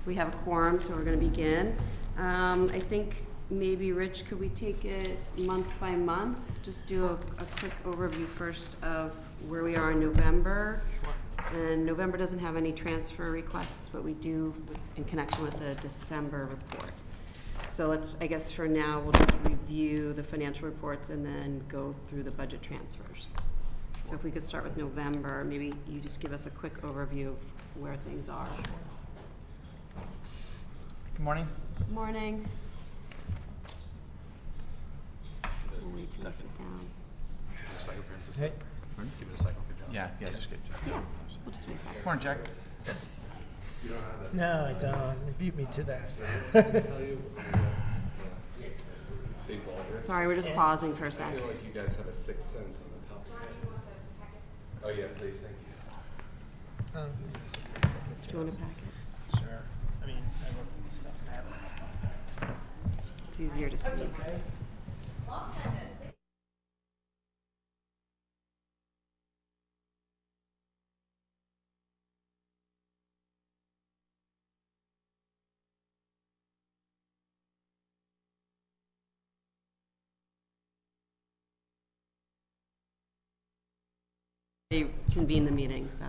We have a quorum, so we're going to begin. I think maybe, Rich, could we take it month by month? Just do a quick overview first of where we are in November. Sure. And November doesn't have any transfer requests, but we do in connection with the December report. So I guess for now, we'll just review the financial reports and then go through the budget transfers. So if we could start with November, maybe you just give us a quick overview of where things are. Good morning. Good morning. We'll wait till you sit down. Hey. Give it a second for John. Yeah, just get Jack. Yeah, we'll just wait a second. Morning, Jack. You don't have that. No, I don't. Beat me to that. I tell you, St. Baldrick's. Sorry, we're just pausing for a I sec. feel like you guys have a sixth sense on the top of your head. Oh yeah, please, thank you. Do you want a packet? Sure. I mean, I looked at the stuff and I have it on my phone. It's easier to see. They convene the meeting, so.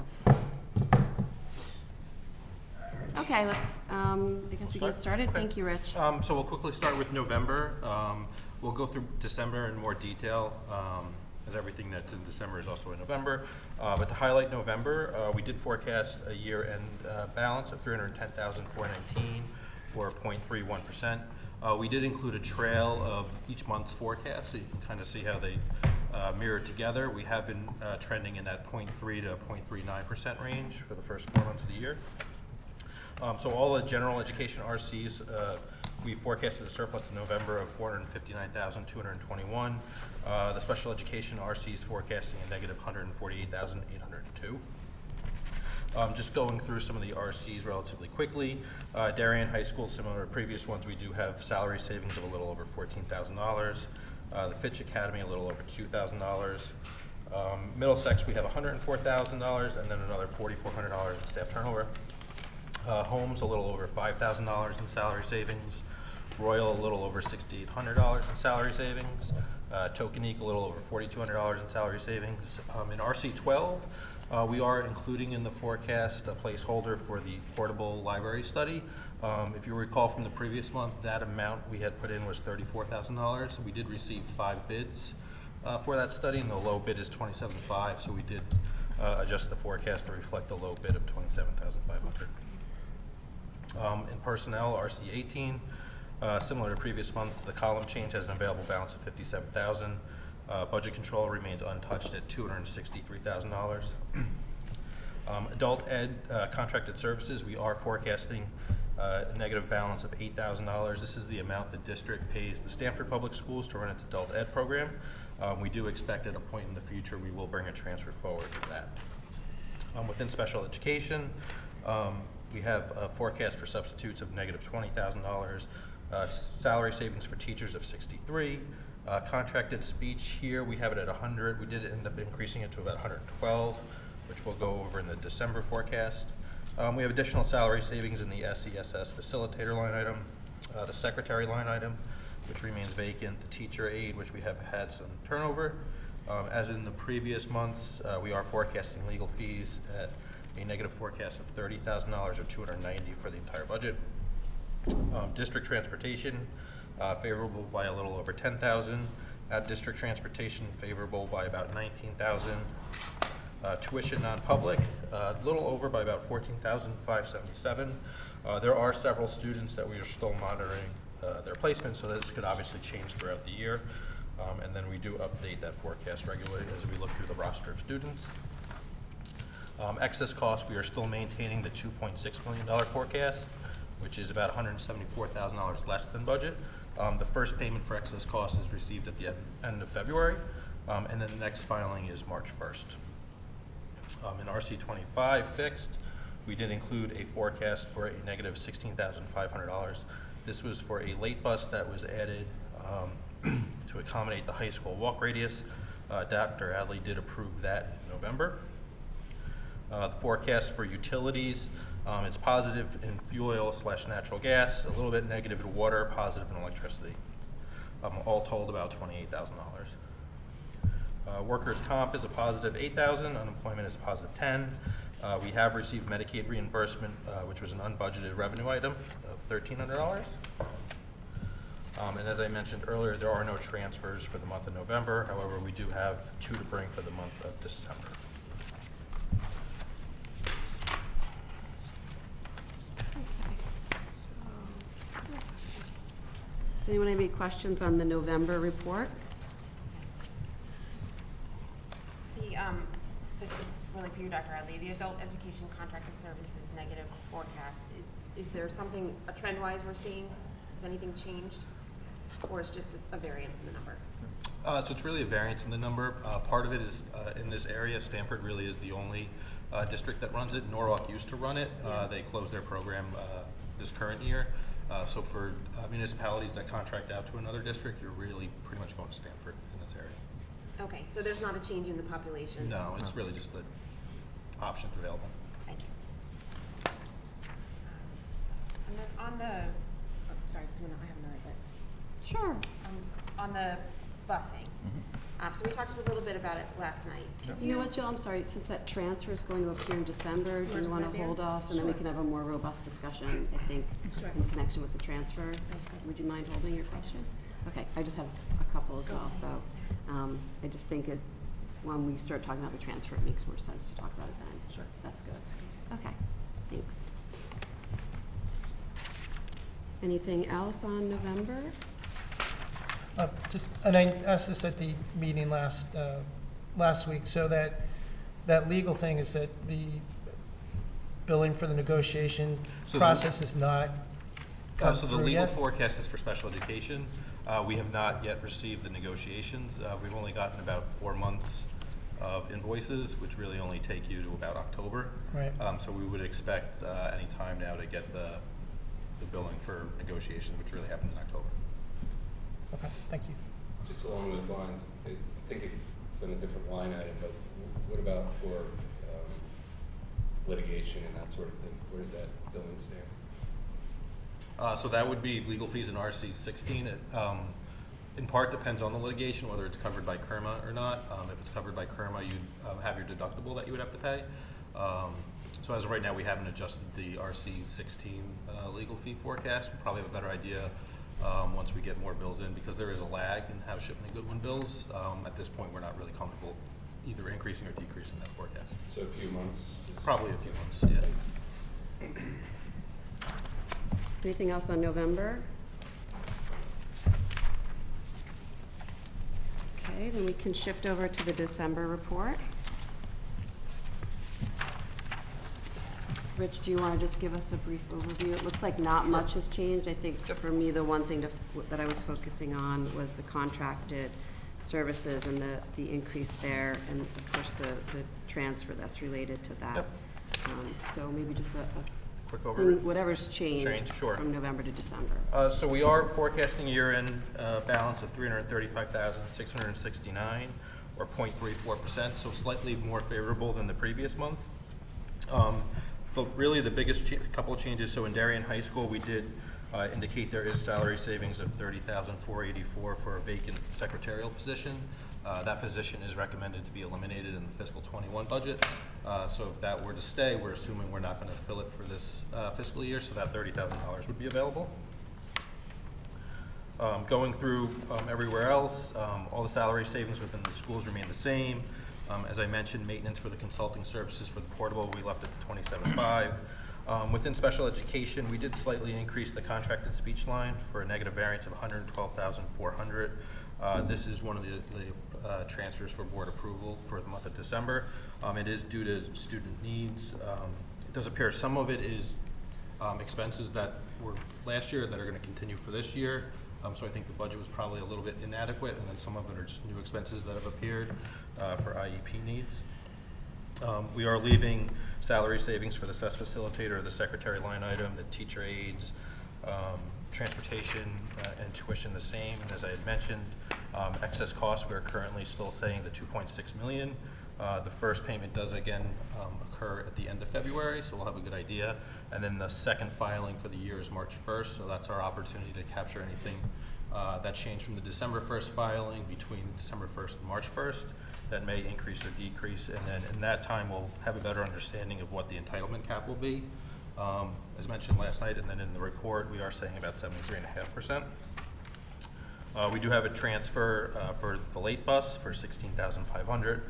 Okay, let's, I guess we can get started. Okay. Thank you, Rich. So we'll quickly start with November. We'll go through December in more detail, as everything that's in December is also in November. But to highlight November, we did forecast a year-end balance of $310,419, or 0.31%. We did include a trail of each month's forecast, so you can kind of see how they mirror together. We have been trending in that 0.3 to 0.39% range for the first 4 months of the year. So all the general education RCs, we forecasted a surplus in November of $459,221. The special education RCs forecasting a negative $148,802. Just going through some of the RCs relatively quickly. Darien High School, similar to previous ones, we do have salary savings of a little over $14,000. The Fitch Academy, a little over $2,000. Middlesex, we have $104,000, and then another $4,400 in staff turnover. Holmes, a little over $5,000 in salary savings. Royal, a little over $6,800 in salary savings. Tokenique, a little over $4,200 in salary savings. In RC12, we are including in the forecast a placeholder for the portable library study. If you recall from the previous month, that amount we had put in was $34,000. We did receive 5 bids for that study, and the low bid is $27,500, so we did adjust the forecast to reflect the low bid of $27,500. In personnel, RC18, similar to previous months, the column change has an available balance of $57,000. Budget control remains untouched at $263,000. Adult ed contracted services, we are forecasting a negative balance of $8,000. This is the amount the district pays the Stanford Public Schools to run its adult ed program. We do expect at a point in the future we will bring a transfer forward for that. Within special education, we have a forecast for substitutes of negative $20,000, salary savings for teachers of $63,000. Contracted speech here, we have it at 100. We did end up increasing it to about 112, which we'll go over in the December forecast. We have additional salary savings in the SESS facilitator line item, the secretary line item, which remains vacant, the teacher aide, which we have had some turnover. As in the previous months, we are forecasting legal fees at a negative forecast of $30,000 or $290 for the entire budget. District transportation, favorable by a little over $10,000. At district transportation, favorable by about $19,000. Tuition non-public, a little over by about $14,577. There are several students that we are still monitoring their placements, so this could obviously change throughout the year. And then we do update that forecast regularly as we look through the roster of students. Excess costs, we are still maintaining the $2.6 million forecast, which is about $174,000 less than budget. The first payment for excess costs is received at the end of February, and then the next filing is March 1st. In RC25 fixed, we did include a forecast for a negative $16,500. This was for a late bus that was added to accommodate the high school walk radius. Dr. Adley did approve that in November. The forecast for utilities, it's positive in fuel oil/natural gas, a little bit negative in water, positive in electricity. All told about $28,000. Workers' comp is a positive 8,000, unemployment is a positive 10. We have received Medicaid reimbursement, which was an unbudgeted revenue item of $1,300. And as I mentioned earlier, there are no transfers for the month of November. However, we do have 2 to bring for the month of December. Does anyone have any questions on the November report? This is really for you, Dr. Adley. The adult education contracted services negative forecast, is there something, trend-wise we're seeing? Has anything changed? Or is just a variance in the number? So it's really a variance in the number. Part of it is in this area, Stanford really is the only district that runs it. Norwalk used to run it. They closed their program this current year. So for municipalities that contract out to another district, you're really pretty much going to Stanford in this area. Okay, so there's not a change in the population? No, it's really just the options available. Thank you. And then on the, sorry, I have another, but Sure. on the busing. So we talked a little bit about it last night. You know what, Jill, I'm sorry, since that transfer is going to appear in December, do you want to want put it to hold there? off, and then we can have a more robust discussion, I think, Sure. in connection with the transfer? Sounds good. Would you mind holding your question? Okay, I just have a couple as well, so, I just think when we start talking about the transfer, it makes more sense to talk about it then. Sure. That's good. Okay, thanks. Anything else on November? And I asked this at the meeting last week, so that legal thing is that the billing for the negotiation So process is not come So the through legal yet? forecast is for special education. We have not yet received the negotiations. We've only gotten about 4 months of invoices, which really only take you to about October. Right. So we would expect any time now to get the billing for negotiations, which really happened in October. Okay, thank you. Just along those lines, I think it's in a different line item, but what about for litigation and that sort of thing? Where does that billing stand? So that would be legal fees in RC 16. It, in part depends on the litigation, whether it's covered by KERMA or not. If it's covered by KERMA, you'd have your deductible that you would have to pay. So as of right now, we haven't adjusted the RC 16 legal fee forecast. We'll probably have a better idea once we get more bills in, because there is a lag in how Shipman and Goodwin bills. At this point, we're not really comfortable either increasing or decreasing that forecast. So a few months? Probably a few months, yeah. Anything else on November? Okay, then we can shift over to the December report. Rich, do you want to just give us a brief overview? It looks like not much has changed. I think for me, the one thing that I was focusing on was the contracted services and the increase there, and of course the transfer that's related to that. Yep. So maybe just a Quick overview. whatever's changed Sure. from November to December. So we are forecasting a year-end balance of $335,669, or 0.34%, so slightly more favorable than the previous month. So really the biggest couple of changes, so in Darien High School, we did indicate there is salary savings of $30,484 for a vacant secretarial position. That position is recommended to be eliminated in the fiscal 21 budget. So if that were to stay, we're assuming we're not going to fill it for this fiscal year, so that $30,000 would be available. Going through everywhere else, all the salary savings within the schools remain the same. As I mentioned, maintenance for the consulting services for the portable, we left it to $27,500. Within special education, we did slightly increase the contracted speech line for a negative variance of $112,400. This is one of the transfers for board approval for the month of December. It is due to student needs. It does appear some of it is expenses that were last year that are going to continue for this year. So I think the budget was probably a little bit inadequate, and then some of it are just new expenses that have appeared for IEP needs. We are leaving salary savings for the CES facilitator, the secretary line item, the teacher aides, transportation and tuition the same. And as I had mentioned, excess costs, we're currently still saying the $2.6 million. The first payment does again occur at the end of February, so we'll have a good idea. And then the second filing for the year is March 1st, so that's our opportunity to capture anything that changed from the December 1st filing between December 1st and March 1st that may increase or decrease. And then in that time, we'll have a better understanding of what the entitlement cap will be. As mentioned last night, and then in the report, we are saying about 73.5%. We do have a transfer for the late bus for $16,500.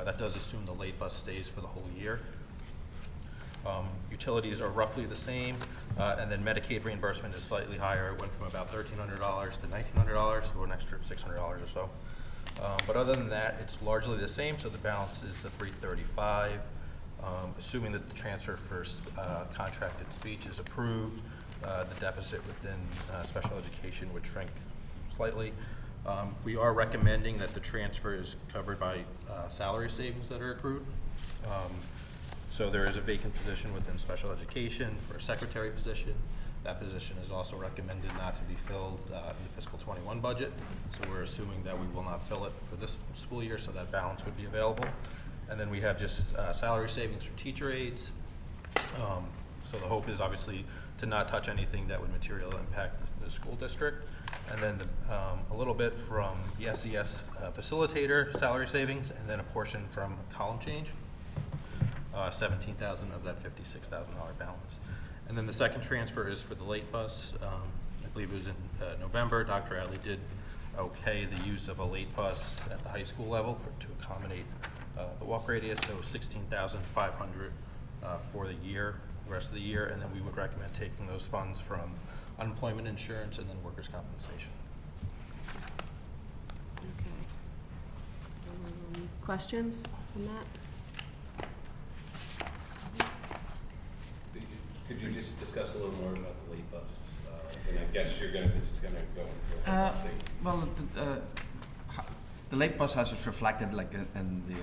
That does assume the late bus stays for the whole year. Utilities are roughly the same, and then Medicaid reimbursement is slightly higher. It went from about $1,300 to $1,900, so an extra $600 or so. But other than that, it's largely the same, so the balance is the $335. Assuming that the transfer for contracted speech is approved, the deficit within special education would shrink slightly. We are recommending that the transfer is covered by salary savings that are accrued. So there is a vacant position within special education for a secretary position. That position is also recommended not to be filled in the fiscal 21 budget. So we're assuming that we will not fill it for this school year, so that balance would be available. And then we have just salary savings for teacher aides. So the hope is obviously to not touch anything that would materially impact the school district. And then a little bit from the SES facilitator salary savings, and then a portion from column change. $17,000 of that $56,000 balance. And then the second transfer is for the late bus. I believe it was in November. Dr. Adley did okay the use of a late bus at the high school level to accommodate the walk radius, so $16,500 for the year, the rest of the year, and then we would recommend taking those funds from unemployment insurance and then workers' compensation. Okay. Questions on that? Could you just discuss a little more about the late bus? And I guess this is gonna go into a policy. Well, the late bus has it's reflected like in the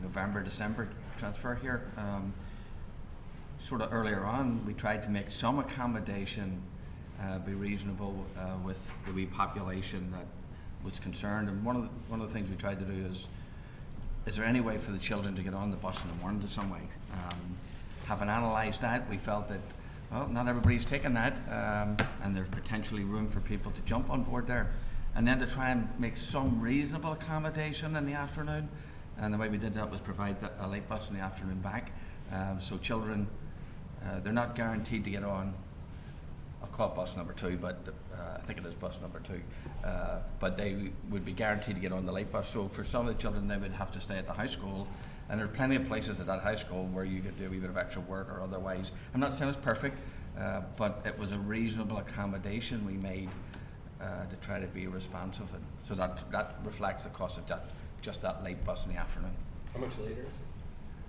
November, December transfer here. Sort of earlier on, we tried to make some accommodation be reasonable with the wee population that was concerned. And one of the things we tried to do is there any way for the children to get on the bus in the morning to some way? Having analysed that, we felt that, well, not everybody's taking that, and there's potentially room for people to jump on board there. And then to try and make some reasonable accommodation in the afternoon. And the way we did that was provide a late bus in the afternoon back. So children, they're not guaranteed to get on, I'll call it bus number 2, but I think it is bus number 2. But they would be guaranteed to get on the late bus. So for some of the children, they would have to stay at the high school. And there are plenty of places at that high school where you could do a wee bit of extra work or otherwise. I'm not saying it's perfect, but it was a reasonable accommodation we made to try to be responsive. And so that reflects the cost of just that late bus in the afternoon. How much later is it?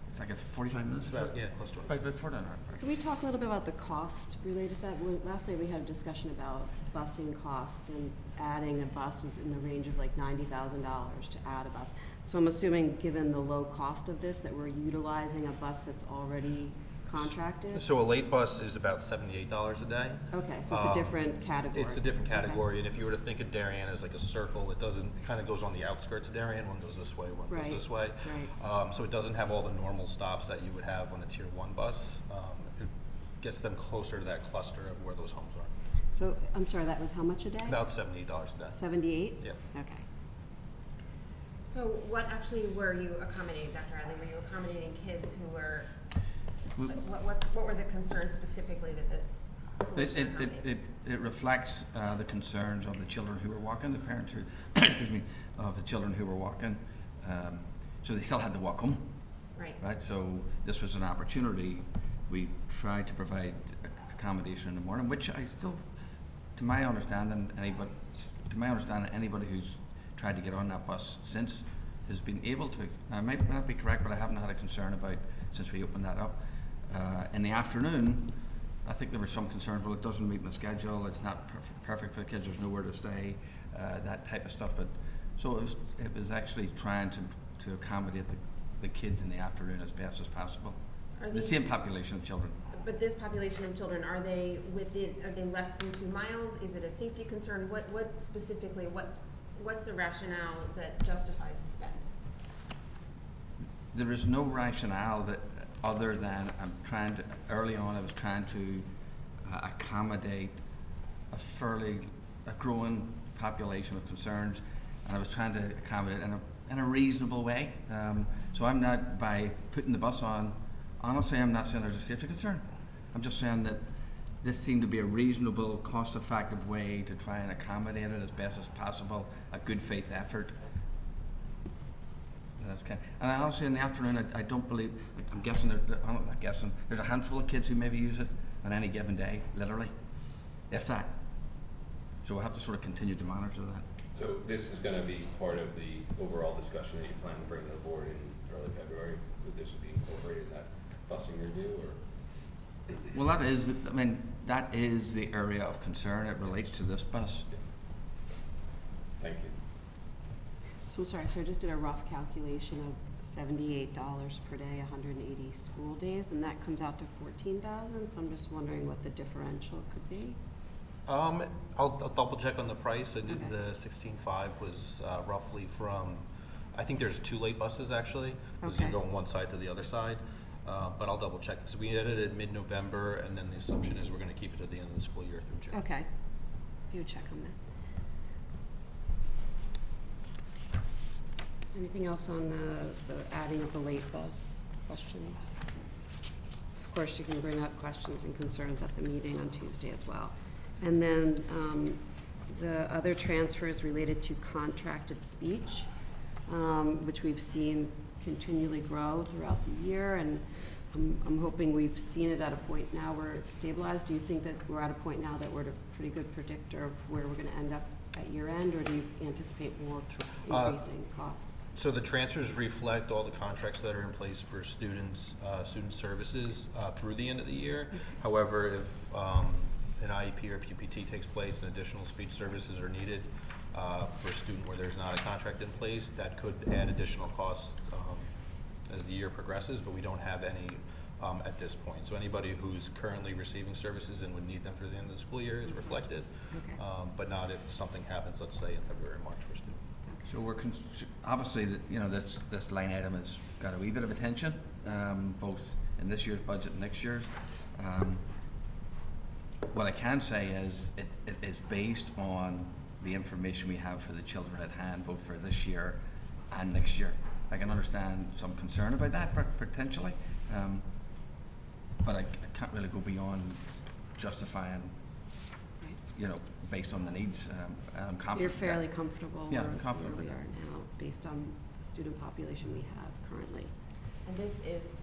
It's like it's 45 minutes. Yeah, close to it. About 40 minutes. Can we talk a little bit about the cost related to that? Last night we had a discussion about busing costs, and adding a bus was in the range of like $90,000 to add a bus. So I'm assuming, given the low cost of this, that we're utilizing a bus that's already contracted? So a late bus is about $78 a day. Okay, so it's a different category. It's a different Okay. category, and if you were to think of Darien as like a circle, it kind of goes on the outskirts of Darien. One goes this way, one Right, goes this way. right. So it doesn't have all the normal stops that you would have on a Tier 1 bus. It gets them closer to that cluster of where those homes are. So, I'm sorry, that was how much a day? About $78 a day. 78? Yep. Okay. So what actually were you accommodating, Dr. Adley? Were you accommodating kids who were, what were the concerns specifically that this solution accommodates? It reflects the concerns of the children who were walking, the parents who, excuse me, of the children who were walking. So they still had to walk home. Right. So this was an opportunity. We tried to provide accommodation in the morning, which I still, to my understanding, anybody who's tried to get on that bus since has been able to. I might not be correct, but I haven't had a concern about since we opened that up. In the afternoon, I think there were some concerns. Well, it doesn't meet my schedule. It's not perfect for the kids. There's nowhere to stay. That type of stuff. But so it was actually trying to accommodate the kids in the afternoon as best as possible. So the same population of children. But this population of children, are they less than 2 miles? Is it a safety concern? What specifically, what's the rationale that justifies the spend? there is no rationale that, other than early on I was trying to accommodate a growing population of concerns, and I was trying to accommodate in a reasonable way. So I'm not, by putting the bus on, honestly, I'm not saying there's a safety concern. I'm just saying that this seemed to be a reasonable, cost-effective way to try and accommodate it as best as possible, a good faith effort. And I honestly, in the afternoon, I don't believe, I'm guessing, I'm not guessing, there's a handful of kids who maybe use it on any given day, literally, if that. So we'll have to sort of continue to monitor that. So this is gonna be part of the overall discussion that you plan to bring to the board in early February? Would this be incorporated in that busing review, or? Well, that is the area of concern. It relates to this bus. Thank you. So I'm sorry, so I just did a rough calculation of $78 per day, 180 school days, and that comes out to $14,000, so I'm just wondering what the differential could be? I'll double check on the price. Okay. The 16.5 was roughly from, I think there's 2 late buses actually, because you're Okay. going one side to the other side. But I'll double check, because we ended it mid-November, and then the assumption is we're gonna keep it at the end of the school year through June. Okay, you would check on that. Anything else on the adding of the late bus questions? Of course, you can bring up questions and concerns at the meeting on Tuesday as well. And then the other transfers related to contracted speech, which we've seen continually grow throughout the year, and I'm hoping we've seen it at a point now where it's stabilized. Do you think that we're at a point now that we're a pretty good predictor of where we're gonna end up at year end, or do you anticipate more increasing costs? So the transfers reflect all the contracts that are in place for students, student services through the end of the year. However, if an IEP or PPT takes place and additional speech services are needed for a student where there's not a contract in place, that could add additional costs as the year progresses, but we don't have any at this point. So anybody who's currently receiving services and would need them through the end of the school year is reflected, Okay. but not if something happens, let's say in February or March for students. So we're obviously, this line item has got a wee bit of attention, both in this year's budget and next year's. What I can say is it is based on the information we have for the children at hand, both for this year and next year. I can understand some concern about that potentially, but I can't really go beyond justifying, Right. Based on the needs. I'm confident. You're fairly comfortable Yeah, where, I'm confident where we with are now, based on the student population we have currently. And this is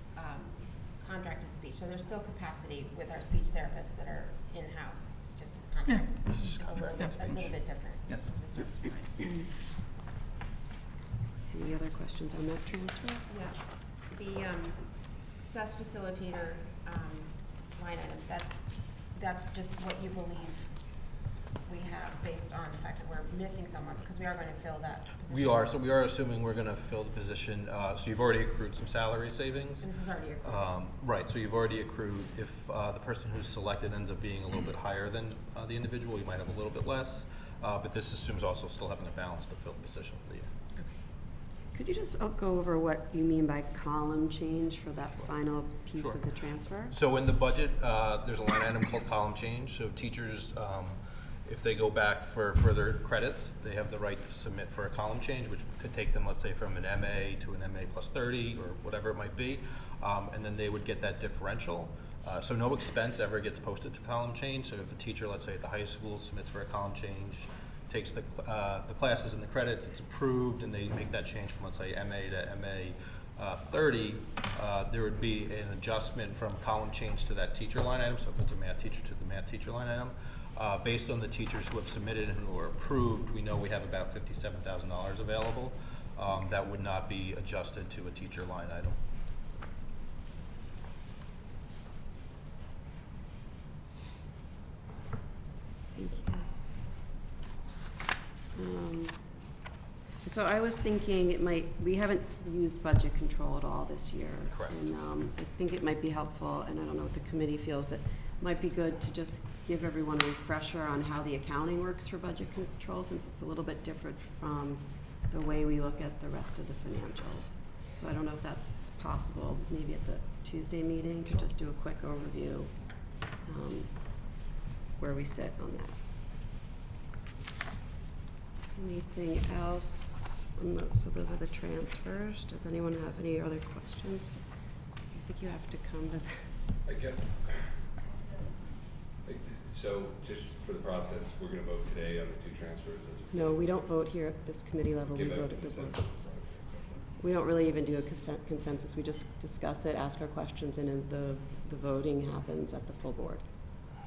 contracted speech, so there's still capacity with our speech therapists that are in-house. It's just this contract. this is Just a little contract, bit, yeah, a little speech. bit different. Yes. The service provider. Any other questions on that transfer? Yeah, the SES facilitator line item, that's just what you believe we have based on the fact that we're missing someone, because we are going to fill that position. We are assuming we're gonna fill the position, so you've already accrued some salary savings. And this is already accrued. Right, so you've already accrued. If the person who's selected ends up being a little bit higher than the individual, you might have a little bit less, but this assumes also still having a balance to fill the position for the year. Could you just go over what you mean by column change for that final piece Sure. of the transfer? So in the budget, there's a line item called column change. So teachers, if they go back for further credits, they have the right to submit for a column change, which could take them, let's say, from an MA to an MA plus 30 or whatever it might be. And then they would get that differential. So no expense ever gets posted to column change. So if a teacher, let's say at the high school, submits for a column change, takes the classes and the credits, it's approved, and they make that change from, let's say, MA to MA 30, there would be an adjustment from column change to that teacher line item. So if it's a math teacher to the math teacher line item, based on the teachers who have submitted and who are approved, we know we have about $57,000 available. That would not be adjusted to a teacher line item. Thank you. So I was thinking we haven't used budget control at all this year. Correct. And I think it might be helpful, and I don't know what the committee feels, that it might be good to just give everyone a refresher on how the accounting works for budget control, since it's a little bit different from the way we look at the rest of the financials. So I don't know if that's possible, maybe at the Tuesday meeting, to just do a quick overview, where we sit on that. Anything else? So those are the transfers. Does anyone have any other questions? I think you have to come to the. I get. So just for the process, we're gonna vote today on the 2 transfers as a. No, we don't vote here at this committee level, we Give vote a at the board. consensus. We don't really even do a consensus, we just discuss it, ask our questions, and then the voting happens at the full board.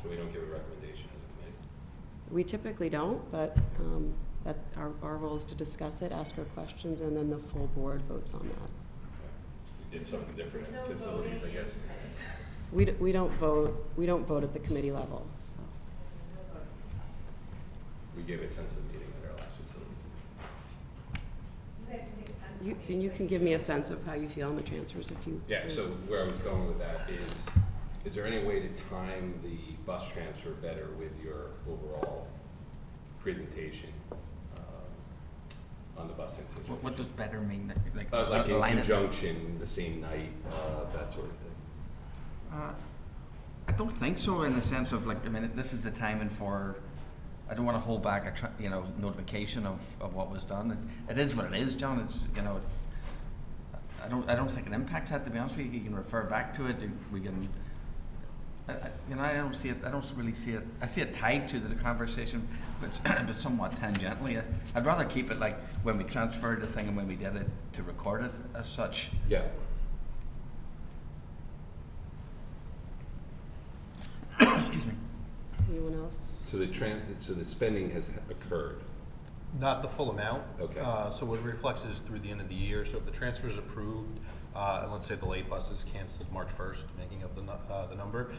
So we don't give a recommendation as a committee? We typically don't, but that our role is to discuss it, ask our questions, and then the full board votes on that. Okay. We did something different at facilities, I guess. We don't vote at the committee level, so. We gave a sense of the meeting at our last facilities meeting. And you can give me a sense of how you feel on the transfers if you. Yeah, so where I was going with that is there any way to time the bus transfer better with your overall presentation on the busing situation? What does better mean? Like Like in line it? conjunction, the same night, that sort of thing? I don't think so, in the sense of like, I mean, this is the timing for, I don't want to hold back a notification of what was done. It is what it is, John. It's, I don't think it impacts that, to be honest with you. You can refer back to it. We can, I don't see it. I don't really see it. I see it tied to the conversation, but somewhat tangentially. I'd rather keep it like when we transferred the thing and when we did it, to record it as such. Yeah. Excuse me. Anyone else? So the spending has occurred. Not the full amount. Okay. So what it reflects is through the end of the year. So if the transfer is approved, and let's say the late bus is canceled March 1st, making up the number,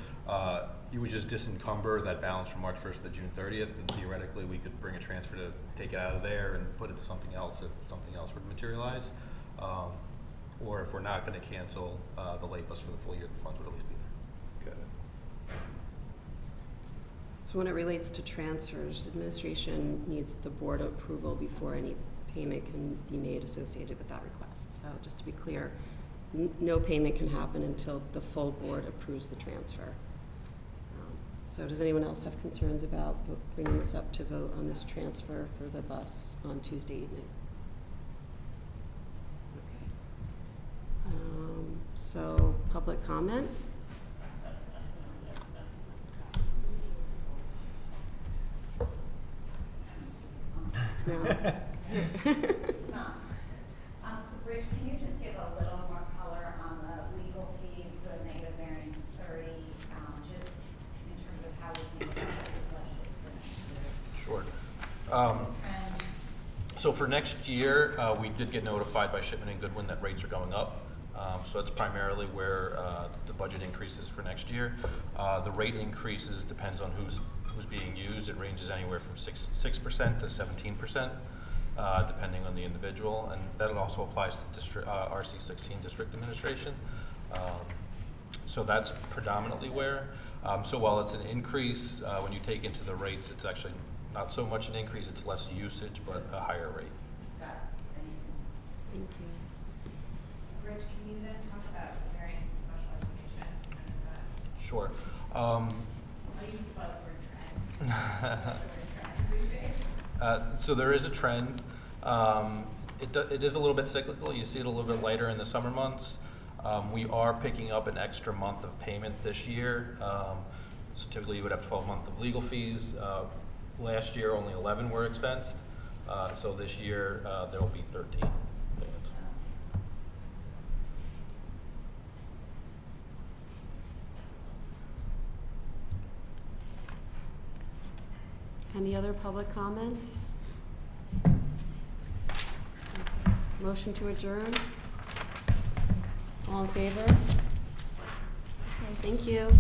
you would just disencumber that balance from March 1st to June 30th, and theoretically we could bring a transfer to take it out of there and put it to something else if something else would materialize. Or if we're not going to cancel the late bus for the full year, the funds would at least be there. Got it. So when it relates to transfers, administration needs the board approval before any payment can be made associated with that request. So just to be clear, no payment can happen until the full board approves the transfer. So does anyone else have concerns about bringing this up to vote on this transfer for the bus on Tuesday evening? Okay. So public comment? No. Rich, can you just give a little more color on the legal fees, the negative variance 30, just in terms of how we can affect the budget for next year? Sure. So for next year, we did get notified by Shipman and Goodwin that rates are going up. So that's primarily where the budget increases for next year. The rate increases depends on who's being used. It ranges anywhere from 6% to 17%, depending on the individual, and that also applies to RC16 district administration. So that's predominantly where. So while it's an increase, when you take into the rates, it's actually not so much an increase. It's less usage, but a higher rate. Got it. Thank you. Thank you. Rich, can you then talk about the variance in special education? Sure. I use the buzzword trend. These days. So there is a trend. It is a little bit cyclical. You see it a little bit lighter in the summer months. We are picking up an extra month of payment this year. So typically you would have 12 months of legal fees. Last year only 11 were expensed. So this year there will be 13 payments. Any other public comments? Motion to adjourn? All in favor? Okay, thank you.